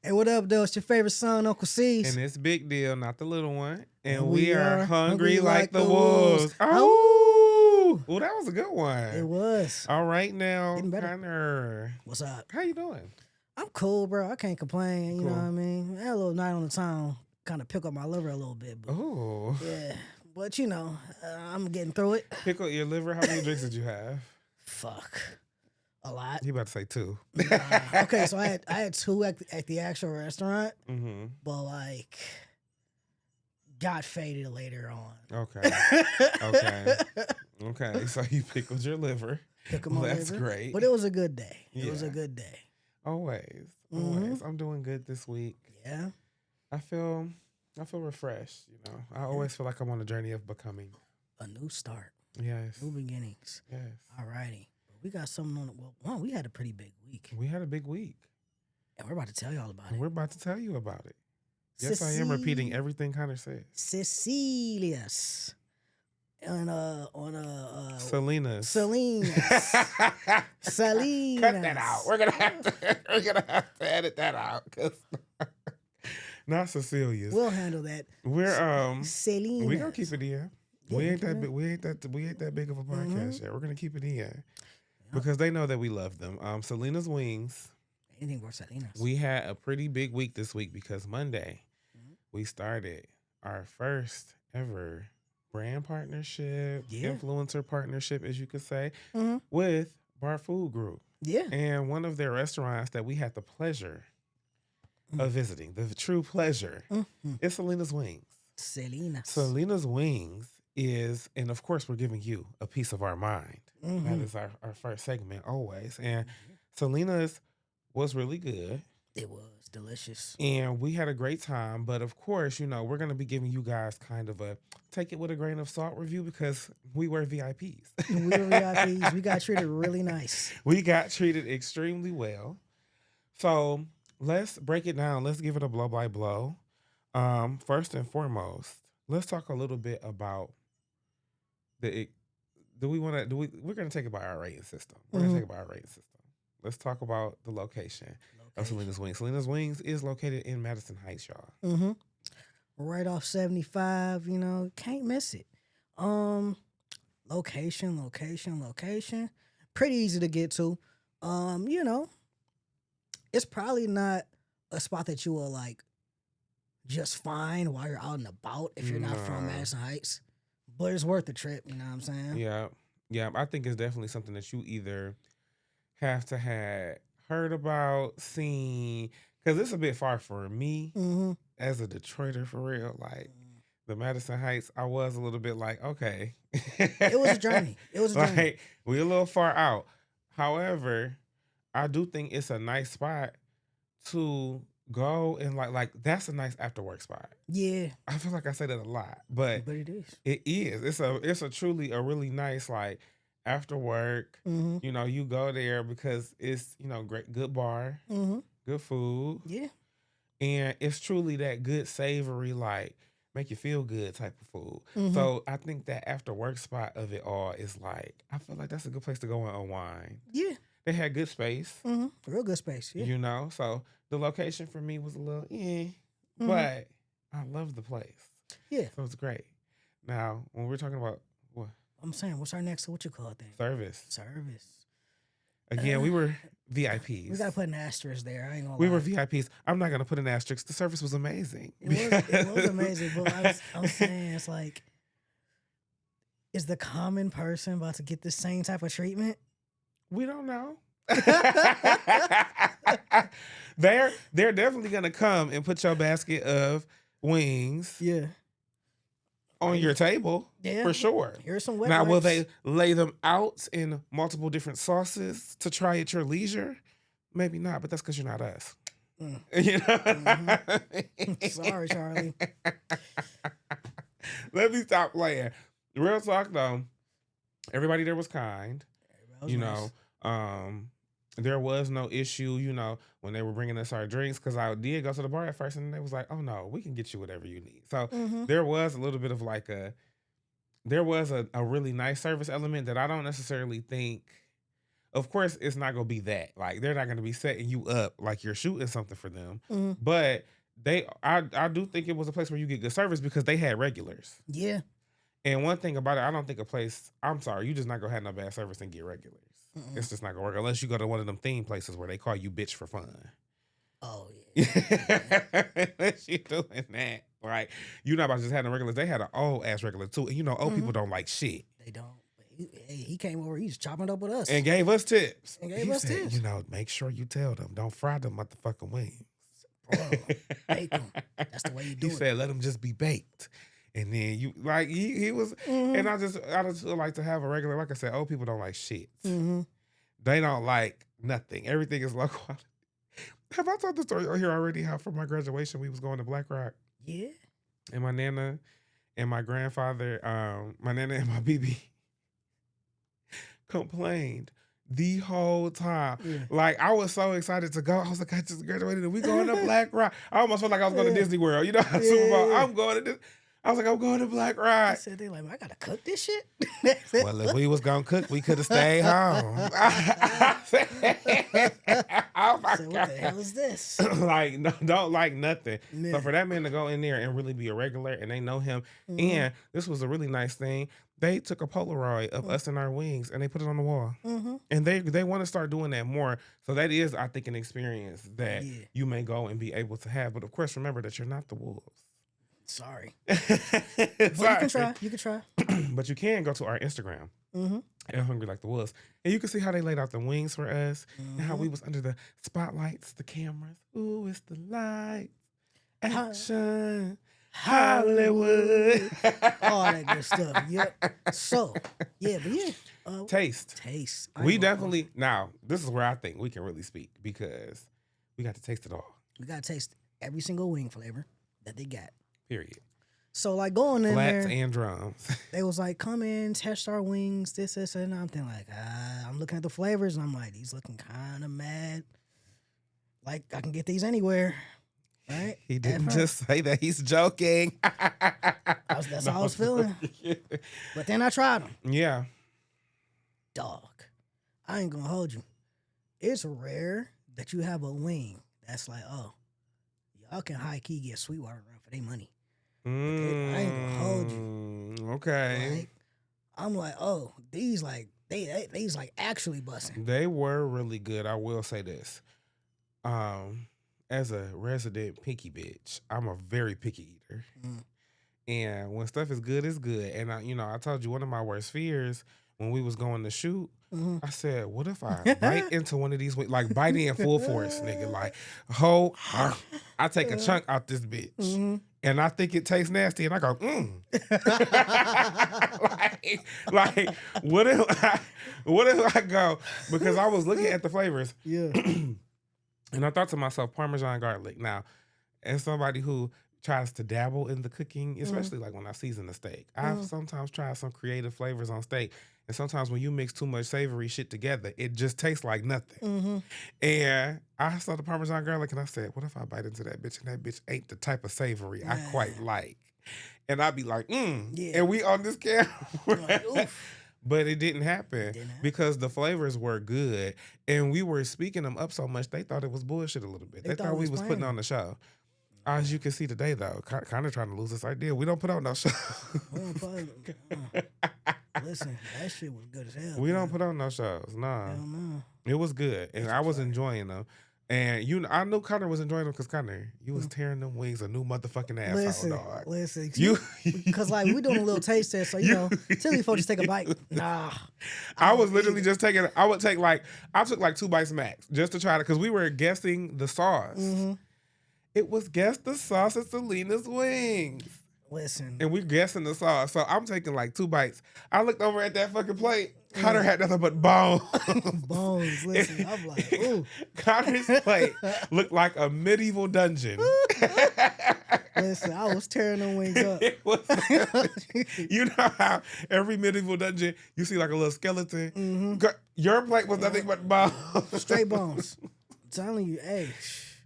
Hey, what up, though? It's your favorite son, Uncle C's. And it's big deal, not the little one. And And we we are are hungry like the wolves. wolves. Oh, well, that was a good one. It was. All right, now, Getting better. Connor. What's up? How you doing? I'm cool, bro. I can't complain. You know Cool. what I mean? I had a little night on the town, kind of pick up my liver a little bit. But Oh, yeah, but I'm getting through it. pickle your liver. How many drinks did you have? Fuck, a lot. You about to say 2? Okay, so I had two at the actual restaurant, Mm-hmm. but like got faded later on. Okay. Okay. Okay. So you pickled your liver. Pickle my That's liver. great. But it was a good day. It was a Yeah. good day. Always. Mhm. Always. I'm doing good this week. Yeah. I feel refreshed. You know, I always feel like I'm on a journey of becoming. A new start. Yes. New beginnings. Yes. All righty. We got something on it. Well, one, we had a pretty big week. We had a big week. And we're about to tell y'all about And it. we're about to tell you about it. Yes, I am repeating everything Connor said. Cecilia's. On Celina's. Celina's. Celina's. Cut that out. We're gonna have to edit that out. 'Cause not Cecilia's. We'll handle that. We're Celina's. we gonna keep it in. Yeah, we ain't keep that it big. We ain't that big of a podcast Mhm. yet. We're gonna keep it in because they know that we love them. Celina's Wings. Anything for Celina's. We had a pretty big week this week because Monday Mhm. we started our first ever brand partnership, Yeah. influencer partnership, as you could say, Mhm. with Bar Food Group. Yeah. And one of their restaurants that we had the pleasure of visiting, the true pleasure, Mhm. is Celina's Wings. Celina's. Celina's Wings is, and of course, we're giving you a piece of our mind. That Mhm. is our first segment always. And Celina's was really good. It was delicious. And we had a great time. But of course, you know, we're going to be giving you guys kind of a take it with a grain of salt review because we were VIPs. We were VIPs. We got treated really nice. We got treated extremely well. So let's break it down. Let's give it a blow by blow. First and foremost, let's talk a little bit about we're going to take it by our rating system. We're going to take it by our rating system. Let's talk about the location of Celina's Wings. Celina's Wings is located in Madison Heights, y'all. Mm-hmm. Right off 75, can't miss it. Location. Pretty easy to get to. It's probably not a spot that you will like just find while you're out and about if you're not from Madison Heights. But it's worth the trip, you know what I'm saying? Yeah. Yeah. I think it's definitely something that you either have to have heard about, seen, because it's a bit far for me as a Detroiter for real. Like the Madison Heights, I was a little bit like, okay. It was a journey. Like, we're a little far out. However, I do think it's a nice spot to go and like that's a nice after work spot. Yeah. I feel like I say that a lot, but it is. It is. It's a truly a really nice like after work. Mm-hmm. You know, you go there because it's great, good bar, good food. Yeah. And it's truly that good savory like make you feel good type of food. Mhm. So I think that after work spot of it all is like I feel like that's a good place to go and unwind. Yeah. They had good space. Real good space. Yeah. So the location for me was a little but I love the place. Yeah. So it's great. Now, when we're talking about what? I'm saying, what's our next, what you call it then? Service. Service. Again, we were VIPs. We got to put an asterisk there. I ain't going to We lie. were VIPs. I'm not going to put an asterisk. The service was amazing. It was amazing, but I'm saying it's like, is the common person about to get the same type of treatment? We don't know. They're definitely going to come and put your basket of wings Yeah. on your table for sure. Here's some wet Now, will wipes. they lay them out in multiple different sauces to try at your leisure? Maybe not, but that's because you're not us. You know? Sorry, Charlie. Let me stop playing. Real talk though, everybody there was kind. Was nice. There was no issue, when they were bringing us our drinks, because I did go to the bar at first and they was like, oh no, we can get you whatever you need. So there was a little bit of like there was a really nice service element that I don't necessarily think of course, it's not gonna be that. Like they're not gonna be setting you up like you're shooting something for them. Mhm. But I do think it was a place where you get good service because they had regulars. Yeah. And one thing about it, I don't think a place. I'm sorry, you just not gonna have no bad service and get regulars. Mm-mm. It's just not gonna work unless you go to one of them theme places where they call you bitch for fun. Oh yeah. Unless you doing that, like you not about to just have the regulars. They had an old ass regular too. And you know, old people don't like shit. They don't. But he came over. He's chopping up with us. And gave us tips. And gave He us said, tips. you know, make sure you tell them, don't fry them motherfucking wings. Bro, bake 'em. That's the way you do He it. said, let them just be baked. And then you like he was, and I just like to have a regular. Like I said, old people don't like shit. They don't like nothing. Everything is low quality. Have I told the story here already? How for my graduation we was going to Black Rock. Yeah. And my nana and my grandfather, my nana and my BB complained the whole time. Yeah. Like I was so excited to go. I was like, I just graduated and we going to Black Rock. I almost felt like I was going to Disney World. You know, Super Bowl. I'm going to this. I was like, I'm going to Black I Rock. said they like, I gotta cook this shit. Well, if we was gonna cook, we could have stayed home. Oh my So God. what the hell is this? Like, no, don't like nothing. Yeah. So for that man to go in there and really be a regular and they know him, and this was a really nice thing. They took a Polaroid of us and our wings and they put it on the wall. And they want to start doing that more. So that is, I think, an experience that you may go and be able to have. But of course, remember that you're not the wolves. Sorry. Sorry. But you can try. You can try. But you can go to our Instagram at Hungry Like the Wolves, and you can see how they laid out the wings for us and how we was under the spotlights, the cameras. Ooh, it's the lights. Action. Hollywood. All that good stuff. Yep. So, yeah, but yeah. Taste. I We ain't gonna- definitely, now, this is where I think we can really speak because we got to taste it all. We gotta taste every single wing flavor that they got. Period. So like going in Flats there, and drums. they was like, come in, test our wings, this, and I'm thinking like, I'm looking at the flavors and I'm like, these looking kind of mad. Like I can get these anywhere, right? He didn't At just say that. He's joking. That's how I was feeling. But then I tried them. Yeah. Dog, I ain't gonna hold you. It's rare that you have a wing that's like, oh, y'all can high key get Sweetwater run for their money. I ain't gonna hold you. Okay. Like, I'm like, oh, these like these like actually busting. They were really good. I will say this. As a resident picky bitch, I'm a very picky eater. And when stuff is good, it's good. And I told you one of my worst fears when we was going to shoot, I said, what if I bite into one of these, like bite in full force, nigga, like I take a chunk out this bitch. And I think it tastes nasty, and I go, like, what if I go? Because I was looking at the flavors, and I thought to myself, Parmesan garlic. Now, as somebody who tries to dabble in the cooking, especially like when I season the steak, I've sometimes tried some creative flavors on steak, and sometimes when you mix too much savory shit together, it just tastes like nothing. And I saw the Parmesan garlic, and I said, what if I bite into that bitch, and that bitch ain't the type of savory I quite like? And I'd be like, and we on this camera. Like, but it didn't happen because the flavors were good, and we were speaking them up so much, they thought it was bullshit a little bit. They thought we was putting on the show. As you can see today, though, kind of trying to lose this idea. We don't put on no show. Listen, that shit was good as hell. We don't put on no shows. Nah. Hell no. It was good, and I was enjoying them. And I knew Connor was enjoying them because Connor, you was tearing them wings a new motherfucking asshole, dog. Listen, because like we doing a little taste test, so till you folks just take a bite. Nah, I was literally just taking. I took like 2 bites max just to try to, because we were guessing the sauce. It was guess the sauce at Celina's wings. Listen, And we guessing the sauce. So I'm taking like 2 bites. I looked over at that fucking plate. Connor had nothing but bones. bones. Listen, I'm like, ooh. Connor's plate looked like a medieval dungeon. Listen, I was tearing them wings up. You know how every medieval dungeon, you see like a little skeleton? Your plate was nothing but bones. Straight bones. I'm telling you, hey.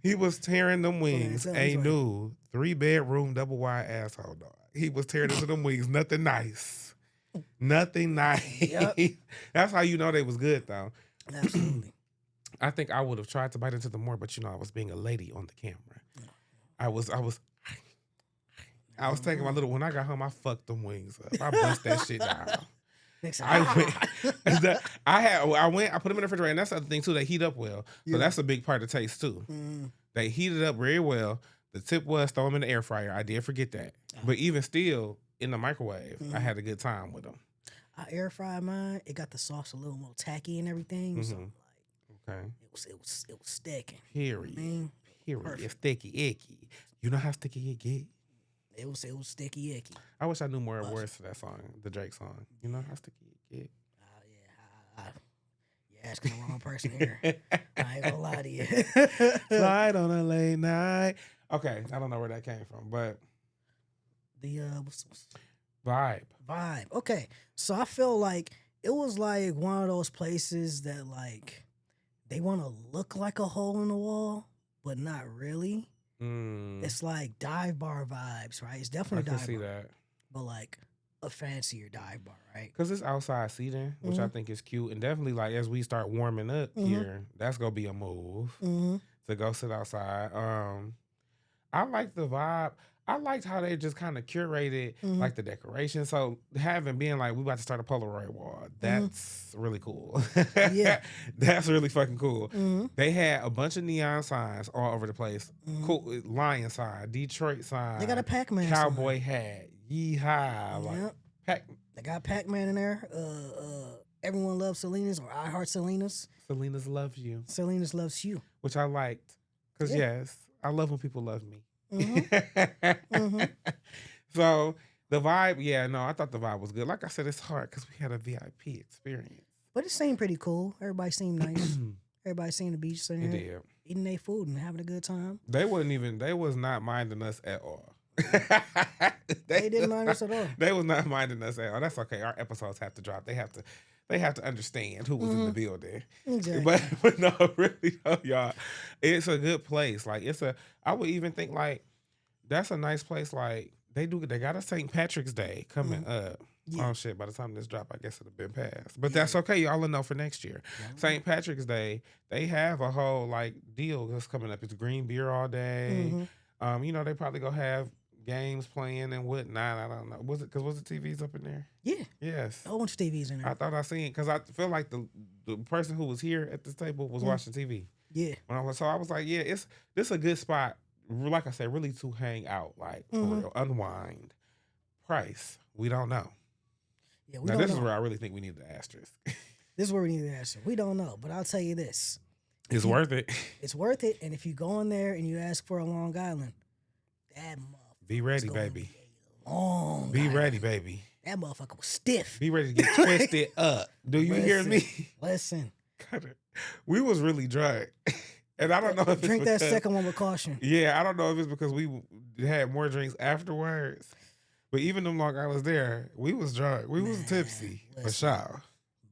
He was tearing them wings. Right, A new 3-bedroom double wide asshole, dog. He was tearing into them wings. Nothing nice. Nothing nice. Yep. That's how you know they was good, though. Absolutely. I think I would have tried to bite into the more, but I was being a lady on the camera. I was taking my little. When I got home, I fucked them wings up. I bust that shit down. I went. I put them in the refrigerator, and that's the other thing too. They heat up well, so that's a big part of taste too. They heated up very well. The tip was throw them in the air fryer. I did forget that, but even still in the microwave, I had a good time with them. I air fried mine. It got the sauce a little more tacky and everything. So Okay. it was sticking. Period. Period. It's sticky icky. You know how sticky it get? It was sticky icky. I wish I knew more words to that song, the Drake song. You know how sticky it get? You're asking the wrong person here. I ain't gonna lie to you. Slide on a late night. Okay, I don't know where that came from, but the vibe. Okay, so I feel like it was like one of those places that like they want to look like a hole in the wall, but not really. It's like dive bar vibes, right? It's definitely I dive can see bar, that, but like a fancier dive bar, right? because it's outside seating, which I think is cute, and definitely like as we start warming up here, that's gonna be a move to go sit outside. I like the vibe. I liked how they just kind of curated like the decoration. So being like we about to start a Polaroid wall, that's really cool. Yeah. That's really fucking cool. They had a bunch of neon signs all over the place. Cool Lion sign, Detroit sign. They got a Pac-Man cowboy hat. Yeehaw! Like they got Pac-Man in there. Everyone loves Celina's, or I heart Celina's. Celina's loves you. Celina's loves you, which I liked because yes, I love when people love me. So the vibe, I thought the vibe was good. Like I said, it's hard because we had a VIP experience. But it seemed pretty cool. Everybody seemed nice. Everybody seemed to be sitting there eating their food and having a good time. They was not minding us at all. They didn't mind us at all. They was not minding us at all. That's okay. Our episodes have to drop. They have to understand who was in the building. Exactly. But no, really, no, y'all. It's a good place. Like I would even think like that's a nice place. Like they got a St. Patrick's Day coming up. Yeah. Oh shit! By the time this drop, I guess it'll have been passed. But that's okay. Y'all will know for next year. St. Patrick's Day, they have a whole like deal that's coming up. It's green beer all day. They probably gonna have games playing and whatnot. I don't know. Was it TVs up in there? Yeah. Yes. A bunch of TVs in there. I thought I seen because I feel like the person who was here at this table was watching TV. Yeah. So I was like, yeah, this a good spot. Like I said, really to hang out, like for real, unwind. Price, we don't know. Yeah, this is where I really think we need the asterisk. This is where we need the asterisk. We don't know, but I'll tell you this: it's worth it. It's worth it, and if you go in there and you ask for a Long Island, that motherfucker be ready, baby. Be ready, baby. That motherfucker was stiff. Be ready to get twisted up. Do you hear me? Listen, we was really drunk. And I don't know if drink that second one with caution. Yeah, I don't know if it's because we had more drinks afterwards. But even them Long Islands there, we was drunk. We was tipsy for sure.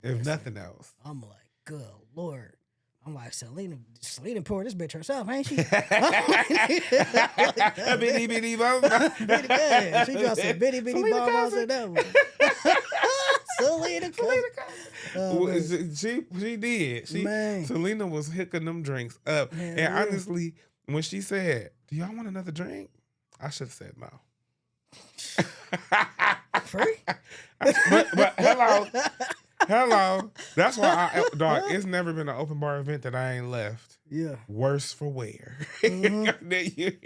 If nothing else. I'm like, good Lord. I'm like, Celina poured this bitch herself, ain't she? Bitty bitty bomb. She dropped some bitty bombs in that one. Celina. She did. Celina was hooking them drinks up. And honestly, when she said, "Do y'all want another drink?" I should have said no. Free? but hello. That's why dog. It's never been an open bar event that I ain't left. Yeah. Worse for wear. You hear me?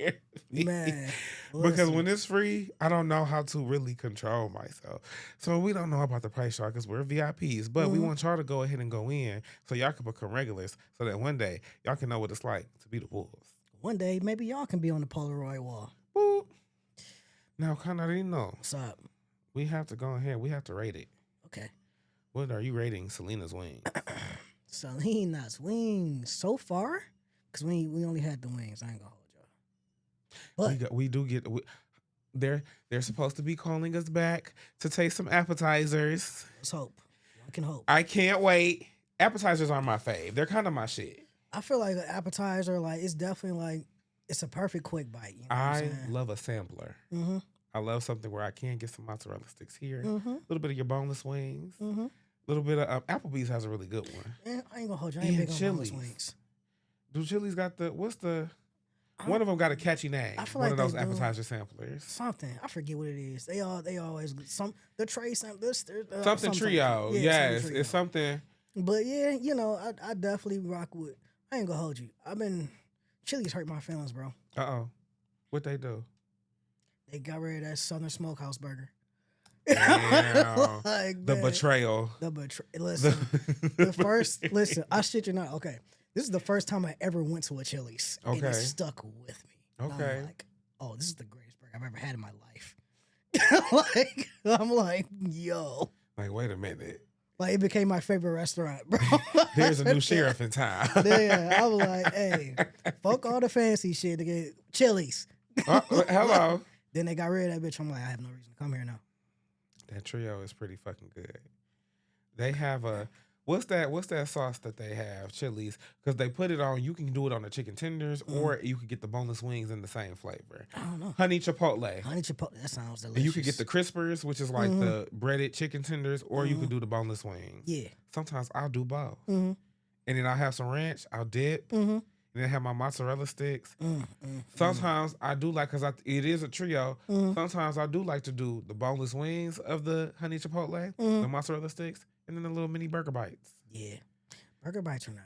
Man. Because when it's free, I don't know how to really control myself. So we don't know about the price, y'all, because we're VIPs. But we want y'all to go ahead and go in so y'all can become regulars so that one day y'all can know what it's like to be the Wolves. One day, maybe y'all can be on the Polaroid wall. Boop. Now, Canarino. What's up? We have to go ahead. We have to rate it. Okay. What are you rating Celina's wings? Celina's wings so far? Because we only had the wings. I ain't gonna hold y'all. But they're supposed to be calling us back to taste some appetizers. Let's hope. I can hope. I can't wait. Appetizers are my fave. They're kind of my shit. I feel like an appetizer, like it's definitely like it's a perfect quick bite. You know I love a sampler. I love something where I can get some mozzarella sticks here, a little bit of your boneless wings. little bit of Applebee's has a really good one. Man, I ain't gonna hold you. I ain't And big on boneless Chili's. wings. Do Chili's got what's the I one don't- of them got a catchy name? I feel One like of those they do. appetizer samplers. Something. I forget what it is. They always the tray something. Something trio. Yeah, Yes, something trio. it's something. But yeah, you know, I definitely rock with. I ain't gonna hold you. Chili's hurt my feelings, bro. What they do? They got rid of that Southern Smokehouse burger. Damn. Like, The man, betrayal. Listen, the first. Listen, I shit you not. Okay, this is the first time I ever went to a Chili's. And Okay. it stuck with me. And Okay. I'm like, oh, this is the greatest burger I've ever had in my life. I'm like, yo. Like, wait a minute. Like, it became my favorite restaurant, bro. There's a new sheriff in town. Yeah, I was like, hey, fuck all the fancy shit to get Chili's. Hello. Then they got rid of that bitch. I'm like, I have no reason to come here now. That trio is pretty fucking good. They have what's that sauce that they have, Chili's? Because they put it on, you can do it on the chicken tenders or you could get the boneless wings in the same flavor. I don't know. Honey chipotle. Honey chipotle, that sounds delicious. And you could get the crispers, which is like the breaded chicken tenders, or you could do the boneless wings. Yeah. Sometimes I'll do both. Mm-hmm. And then I'll have some ranch, I'll dip, Mm-hmm. and then have my mozzarella sticks. Sometimes I do like, because it is a trio, sometimes I do like to do the boneless wings of the honey chipotle, the mozzarella sticks, and then the little mini burger bites. Yeah. Burger bites are nice.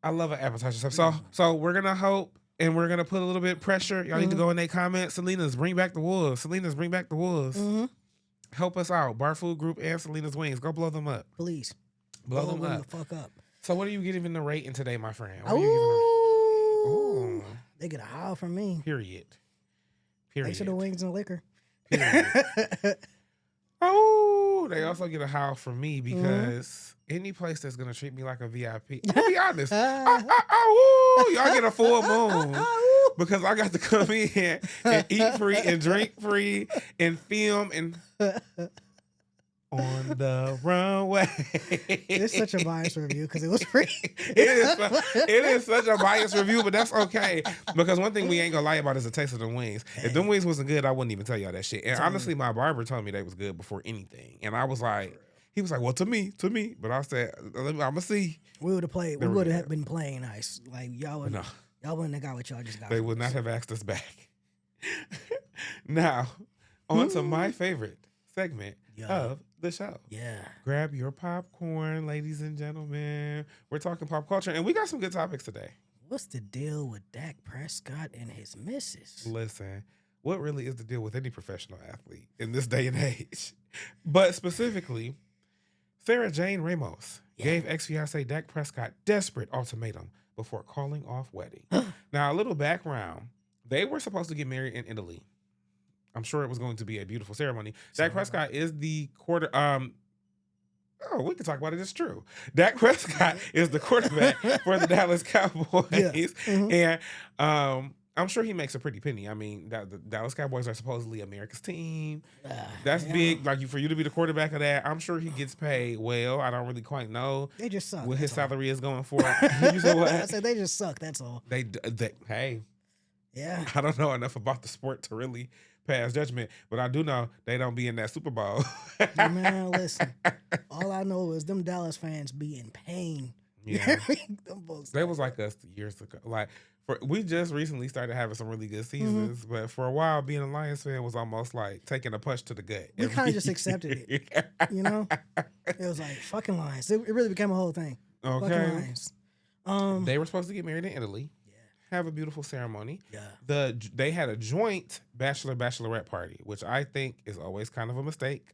I love an appetizer stuff. So we're going to hope, and we're going to put a little bit of pressure. Y'all need to go in their comments. Celina's Bring Back the Wolves. Celina's Bring Back the Wolves. Help us out. Bar Food Group and Celina's Wings. Go blow them up. Please. Blow them up. The fuck up. So what are you giving the rating today, my friend? What are you giving the They get a howl from me. Period. Thanks for the wings and liquor. Period. Oh, they also get a howl from me because any place that's gonna treat me like a VIP. I'll be honest. Y'all get a full moon because I got to come in and eat free and drink free and film and on the runway. It's such a biased review because it was free. It is such a biased review, but that's okay. Because one thing we ain't gonna lie about is the taste of the wings. If them wings wasn't good, I wouldn't even tell y'all that shit. And honestly, my barber told me they was good before anything. And I was like, he was like, well, to me. But I said, I'ma see. We would have played. We would have been playing nice. Like y'all wouldn't. No. Y'all wouldn't have got what y'all just got. They would not have asked us back. Now, on to my favorite segment of the show. Yeah. Grab your popcorn, ladies and gentlemen. We're talking pop culture, and we got some good topics today. What's the deal with Dak Prescott and his missus? Listen, what really is the deal with any professional athlete in this day and age? But specifically, Sarah Jane Ramos gave ex-fiancé Dak Prescott desperate ultimatum before calling off wedding. Now, a little background. They were supposed to get married in Italy. I'm sure it was going to be a beautiful ceremony. Dak Prescott is the we can talk about it. It's true. Dak Prescott is the quarterback for the Dallas Cowboys. And I'm sure he makes a pretty penny. I mean, the Dallas Cowboys are supposedly America's team. That's big. Like, for you to be the quarterback of that, I'm sure he gets paid well. I don't really quite know. They just suck. What his salary is going for. You said what? I said they just suck. That's all. Hey. Yeah. I don't know enough about the sport to really pass judgment, but I do know they don't be in that Super Bowl. Man, listen. All I know is them Dallas fans be in pain. Yeah. Them folks They was like us years ago. Like, we just recently started having some really good seasons, but for a while, being a Lions fan was almost like taking a punch to the gut. We kind of just accepted it. You know? It was like, fucking Lions. It really became a whole thing. Okay. Fucking Lions. They were supposed to get married in Italy. Have a beautiful ceremony. Yeah. They had a joint bachelorette party, which I think is always kind of a mistake.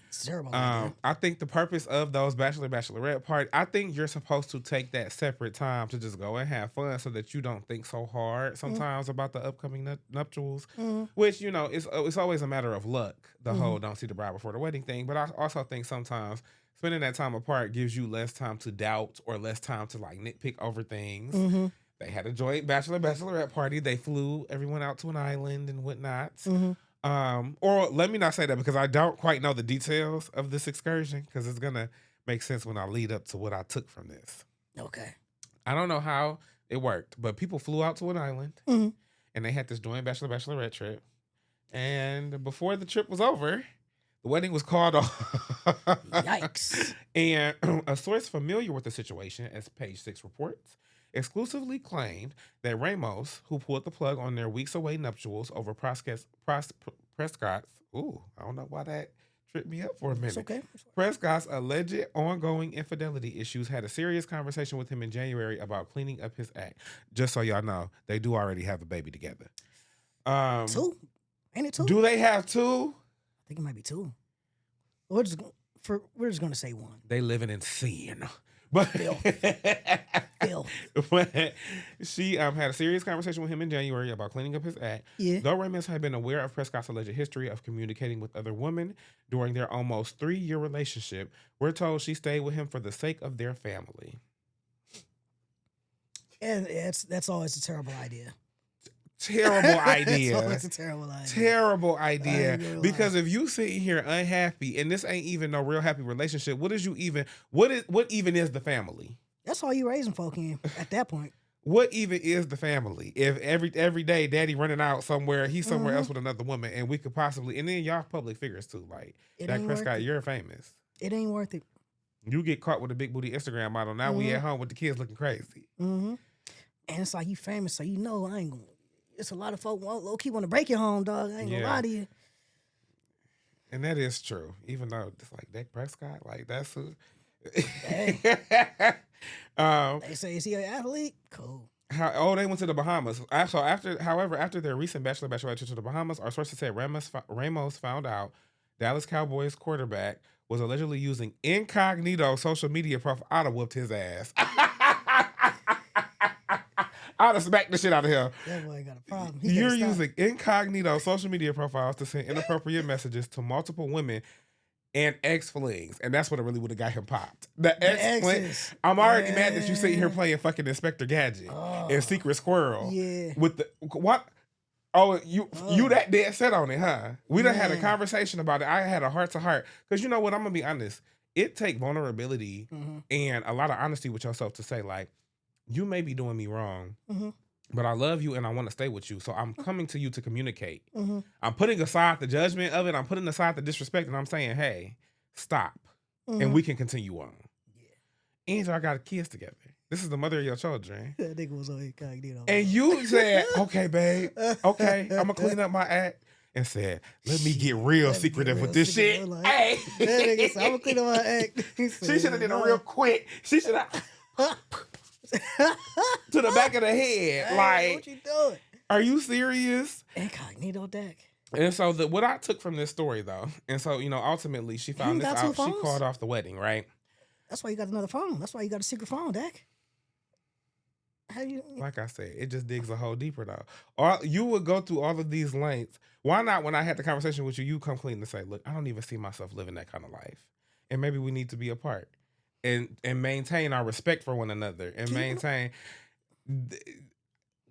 It's terrible. I think the purpose of those bachelorette party, I think you're supposed to take that separate time to just go and have fun so that you don't think so hard sometimes about the upcoming nuptials, which, you know, it's always a matter of luck, the whole don't see the bride before the wedding thing. But I also think sometimes spending that time apart gives you less time to doubt or less time to like nitpick over things. They had a joint bachelorette party. They flew everyone out to an island and whatnot. Or let me not say that because I don't quite know the details of this excursion because it's going to make sense when I lead up to what I took from this. Okay. I don't know how it worked, but people flew out to an island and they had this joint bachelorette trip. And before the trip was over, The wedding was called off. Yikes. And a source familiar with the situation, as Page 6 reports, exclusively claimed that Ramos, who pulled the plug on their weeks away nuptials over Prescott's, I don't know why that tripped me up for a minute. It's okay. Prescott's alleged ongoing infidelity issues, had a serious conversation with him in January about cleaning up his act. Just so y'all know, they do already have a baby together. 2? Ain't it 2? Do they have 2? I think it might be 2. We're just gonna say 1. They living in sin. But Filth. But she had a serious conversation with him in January about cleaning up his act. Yeah. Though Ramos had been aware of Prescott's alleged history of communicating with other women during their almost 3-year relationship, we're told she stayed with him for the sake of their family. And that's always a terrible idea. Terrible idea. That's always a terrible idea. Terrible idea. Because if you sitting here unhappy and this ain't even no real happy relationship, what even is the family? That's all you raising folk in at that point. What even is the family? If every day daddy running out somewhere, he's somewhere else with another woman, and we could possibly, and then y'all public figures too, like Dak Prescott, you're famous. It ain't worth it. You get caught with a big booty Instagram model. Now we at home with the kids looking crazy. And it's like you famous, so you know I ain't gonna. It's a lot of folk low key want to break your home, dog. I ain't gonna lie to you. And that is true. Even though it's like Dak Prescott, like that's who. Hey. They say, is he an athlete? Cool. They went to the Bahamas. After their recent bachelorette trip to the Bahamas, our sources said Ramos found out Dallas Cowboys quarterback was allegedly using incognito social media profile. I'd have whooped his ass. I'd have smacked the shit out of him. That boy got a problem. You're using incognito social media profiles to send inappropriate messages to multiple women and ex-flings. And that's what really would have got him popped. The ex-flings. I'm already mad that you sitting here playing fucking Inspector Gadget and Secret Squirrel. Yeah. With the, what? Oh, you that dead set on it, huh? We done had a conversation about it. I had a heart-to-heart. Because you know what? I'm going to be honest. It take vulnerability and a lot of honesty with yourself to say, like, you may be doing me wrong, but I love you and I want to stay with you. So I'm coming to you to communicate. I'm putting aside the judgment of it. I'm putting aside the disrespect, and I'm saying, hey, stop. And we can continue on. Yeah. And I got kids together. This is the mother of your children. That nigga was on incognito. And you said, okay, babe. Okay, I'm going to clean up my act. And said, let me get real secretive with this shit. Like, hey. That nigga said, I'm going to clean up my act. She should have did it real quick. She should have... to the back of the head. Hey, like, what you doing? Are you serious? Incognito Dak. And so what I took from this story, though, and so, ultimately she found this out. She called off the wedding, right? That's why you got another phone. That's why you got a secret phone, Dak. Like I said, it just digs a hole deeper, though. You would go through all of these lengths. Why not, when I had the conversation with you, you come clean and say, look, I don't even see myself living that kind of life. And maybe we need to be apart. And maintain our respect for one another and maintain.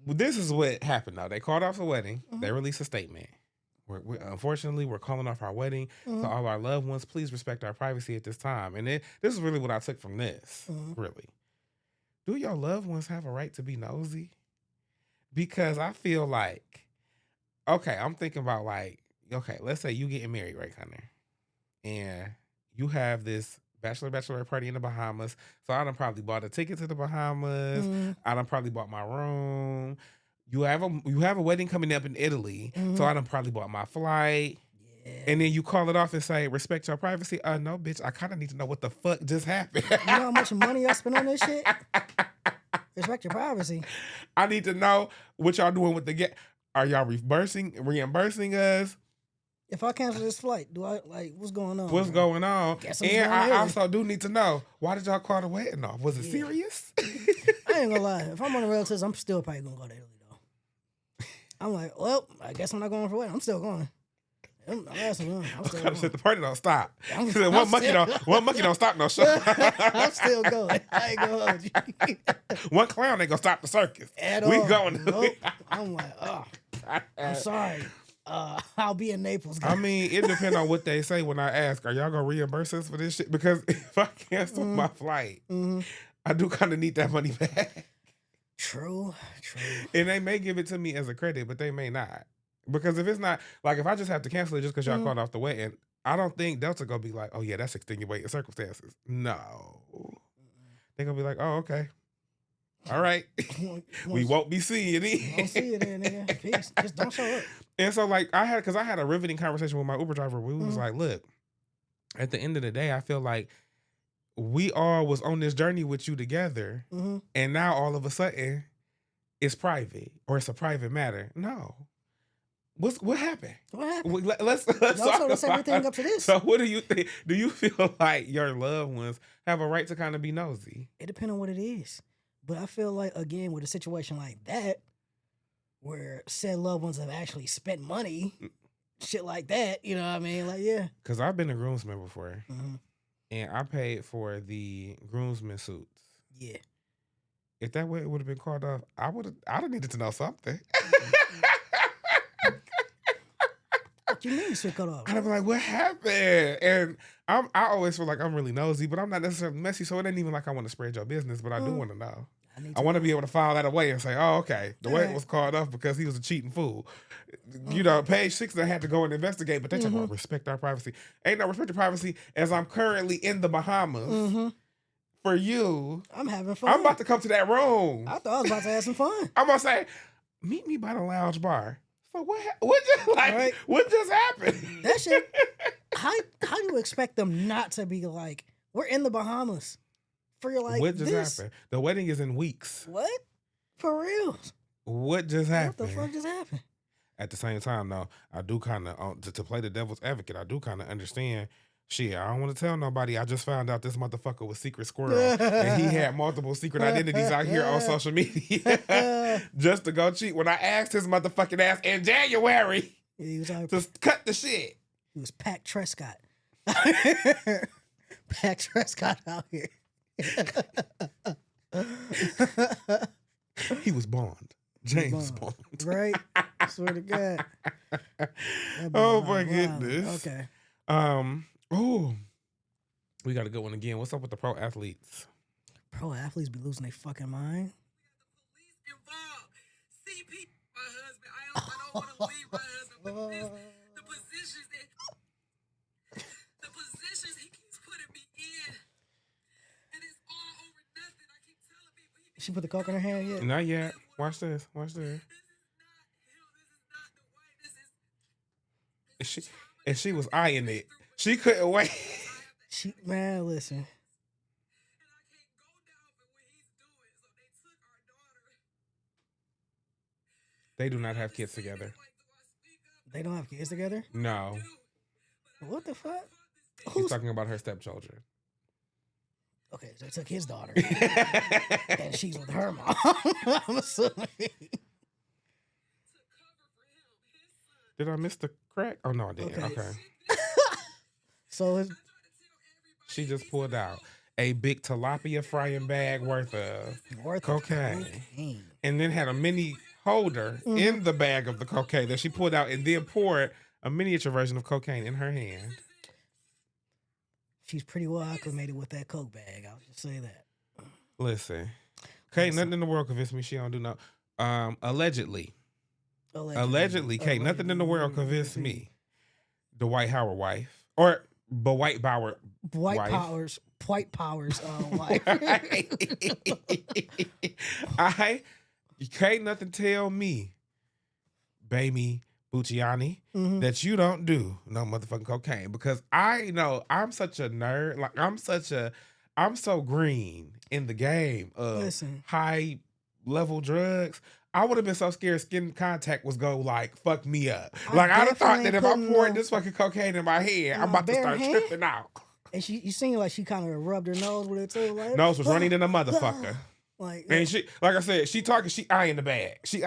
This is what happened. Though they called off the wedding. They released a statement. Unfortunately, we're calling off our wedding. To all our loved ones, please respect our privacy at this time. And this is really what I took from this. Really, do your loved ones have a right to be nosy? Because I feel like, okay, I'm thinking about let's say you getting married, right, Connor, and you have this bachelorette party in the Bahamas. So I done probably bought a ticket to the Bahamas. I done probably bought my room. You have a wedding coming up in Italy. So I done probably bought my flight. Yeah. And then you call it off and say, respect your privacy. No, bitch, I kind of need to know what the fuck just happened. You know how much money I spent on this shit? Respect your privacy. I need to know what y'all doing with the Are y'all reimbursing us? If I cancel this flight, what's going on? What's going on? And I also do need to know, why did y'all call the wedding off? Was it serious? I ain't gonna lie. If I'm on the relatives, I'm still probably gonna go to Italy, though. I'm like, well, I guess I'm not going for a wedding. I'm still going. I'm still going. The party don't stop. One monkey don't stop no show. I'm still going. I ain't gonna hold you. One clown ain't gonna stop the circus. We going. Nope. I'm like, I'm sorry. I'll be in Naples. Guys. I mean, it depends on what they say when I ask, are y'all gonna reimburse us for this shit? Because if I cancel my flight, I do kind of need that money back. True. And they may give it to me as a credit, but they may not. Because if it's not, like, if I just have to cancel it just because y'all called off the wedding, I don't think Delta gonna be like, oh yeah, that's extenuating circumstances. No, they gonna be like, oh okay, all right, we won't be seeing it. Don't see it there, nigga. Peace. Just don't show up. And so like I had a riveting conversation with my Uber driver. We was like, look, at the end of the day, I feel like we all was on this journey with you together, and now all of a sudden it's private or it's a private matter. No. What happened? What happened? Let's Y'all talk told us about everything up to this. So what do you think? Do you feel like your loved ones have a right to kind of be nosy? It depends on what it is. But I feel like, again, with a situation like that, where said loved ones have actually spent money, shit like that, you know what I mean? Like, yeah. Because I've been a groomsman before, and I paid for the groomsman suits. Yeah. If that way it would have been called off, I'd have needed to know something. What you mean shit cut off? I'd be like, what happened? And I always feel like I'm really nosy, but I'm not necessarily messy, so it ain't even like I want to spread your business, but I do want to know. I want to be able to file that away and say, oh, okay, the way it was called off because he was a cheating fool. You know, page 6, I had to go and investigate, but they talk about respect our privacy. Ain't no respect your privacy as I'm currently in the Bahamas. For you, I'm having fun. I'm about to come to that room. I thought I was about to have some fun. I'm gonna say, meet me by the lounge bar. So what just happened? That shit. How do you expect them not to be like, we're in the Bahamas for your like what just this? happened? The wedding is in weeks. What? For real? What just happened? What the fuck just happened? At the same time, though, I do kind of to play the devil's advocate. I do kind of understand. Shit, I don't want to tell nobody. I just found out this motherfucker was Secret Squirrel, and he had multiple secret identities out here on social media just to go cheat. When I asked his motherfucking ass in January to cut the shit, he was Pac Trescott. Pac Trescott out here. He was Bond. James Bond. Right? I swear to God. Oh my goodness. Okay. Oh, we got a good one again. What's up with the pro athletes? Pro athletes be losing their fucking mind. Police involved. CP, my husband. I don't want to leave my husband, but the positions he keeps putting me in, and it's all over nothing. I keep telling people. She put the coke in her hand yet? Not yet. Watch this. This is not him. This is not the way. This is. And she was eyeing it. She couldn't wait. Man, listen. And I can't go down for what he's doing. So they took our daughter. They do not have kids together. They don't have kids together? No. What the fuck? He's talking about her stepchildren. Okay, so they took his daughter. And she's with her mom. I'm assuming. Did I miss the crack? Oh, no, I didn't. Okay. So she just pulled out a big tilapia frying bag worth of cocaine. And then had a mini holder in the bag of the cocaine that she pulled out and then poured a miniature version of cocaine in her hand. She's pretty well acclimated with that coke bag. I'll just say that. Listen. Kate, nothing in the world convinced me she don't do no. Allegedly, Kate, nothing in the world convinced me. The White Howard wife. Or the White Bauer wife. White Powers wife. You can't nothing tell me, baby Bucciani, that you don't do no motherfucking cocaine. Because I know I'm such a nerd. Like I'm so green in the game of high level drugs. I would have been so scared skin contact was go like fuck me up. Like I'd have thought that if I poured this fucking cocaine in my head, I'm about to start tripping out. And you seem like she kind of rubbed her nose with it too. Like, nose was running in a motherfucker. Like, and she, like I said, she talking, she eyeing the bag. She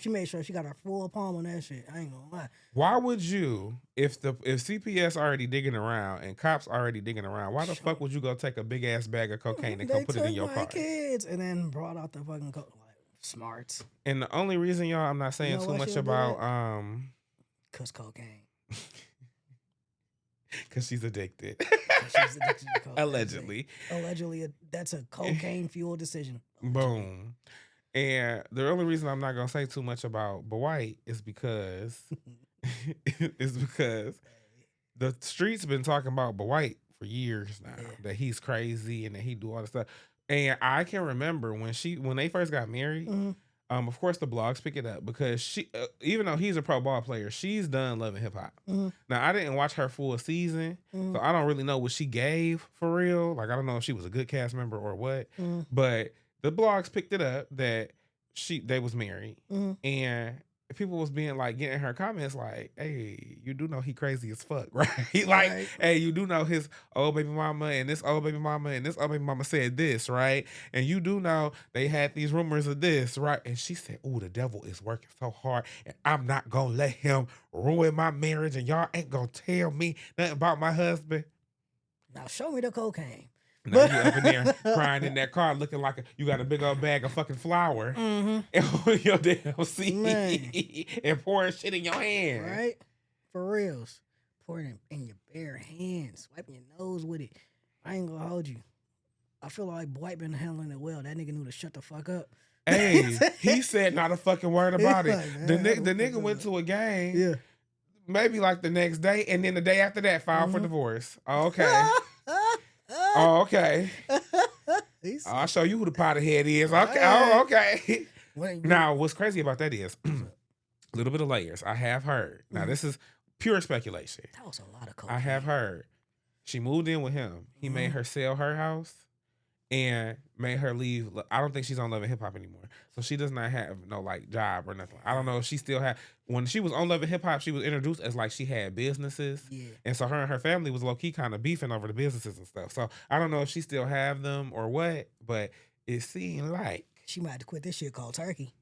made sure she got her full palm on that shit. I ain't gonna lie. Why would you, if CPS already digging around and cops already digging around, why the fuck would you go take a big ass bag of cocaine and go put it in your car? Kids and then brought out the fucking coke. Smarts. And the only reason, y'all, I'm not saying too much about cause cocaine. Cause she's addicted. She's addicted to cocaine. Allegedly. That's a cocaine fueled decision. Boom. And the only reason I'm not gonna say too much about Dwight is because the streets been talking about Dwight for years now, Yeah. that he's crazy and that he do all this stuff. And I can remember when they first got married. Mm-hmm. Of course, the blogs pick it up because she, even though he's a pro ball player, she's done Love and Hip Hop. Mm-hmm. Now, I didn't watch her full season, Mm-hmm. so I don't really know what she gave for real. Like, I don't know if she was a good cast member or what. Mm-hmm. But the blogs picked it up that they was married, Mm-hmm. and people was being like getting her comments like, "Hey, you do know he crazy as fuck, right? Like, Right. hey, you do know his old baby mama and this old baby mama and this old baby mama said this, right? And you do know they had these rumors of this, right?" And she said, "Oh, the devil is working so hard, and I'm not gonna let him ruin my marriage, and y'all ain't gonna tell me nothing about my husband." Now show me the cocaine. Now you up in there crying in that car, looking like you got a big old bag of fucking flour Mm-hmm. on your damn seat Man. and pouring shit in your hand. Right? For reals. Pouring it in your bare hands. Wiping your nose with it. I ain't gonna hold you. I feel like Dwight been handling it well. That nigga knew to shut the fuck up. Hey, he said not a fucking word about it. Like, The man, nigga went to a game, Yeah. maybe like the next day, and then the day after that filed for Mhm. divorce. Oh, okay. Oh, okay. He said, I'll show you who the pot of head is. Okay. Hey. Oh, okay. when you- Now, what's crazy about that is a little bit of layers. I have heard. Now, Mhm. this is pure speculation. that was a lot of cocaine. I have heard. She moved in with him. He made Mhm. her sell her house and made her leave. I don't think she's on Love and Hip Hop anymore. So she does not have no like job or nothing. I don't know if she still had. When she was on Love and Hip Hop, she was introduced as like she had businesses. Yeah. And so her and her family was low key kind of beefing over the businesses and stuff. So I don't know if she still have them or what, but it seemed like. She might have to quit this shit called Turkey.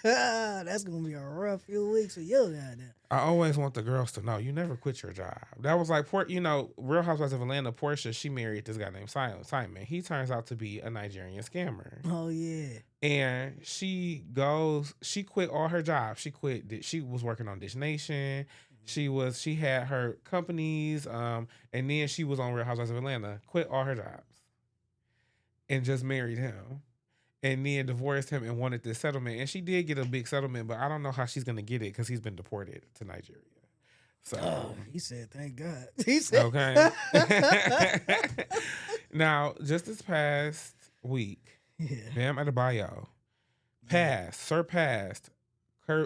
That's gonna be a rough few weeks for you down there. I always want the girls to know you never quit your job. That was like, Real Housewives of Atlanta, Portia, she married this guy named Simon. He turns out to be a Nigerian scammer. Oh yeah. And she quit all her jobs. She was working on Dish Nation. She had her companies, and then she was on Real Housewives of Atlanta, quit all her jobs, and just married him. And then divorced him and wanted this settlement. And she did get a big settlement, but I don't know how she's gonna get it because he's been deported to Nigeria. So Oh, he said, "Thank God." He said, okay. Now, just this past week, "Yeah." Bam Adebayo surpassed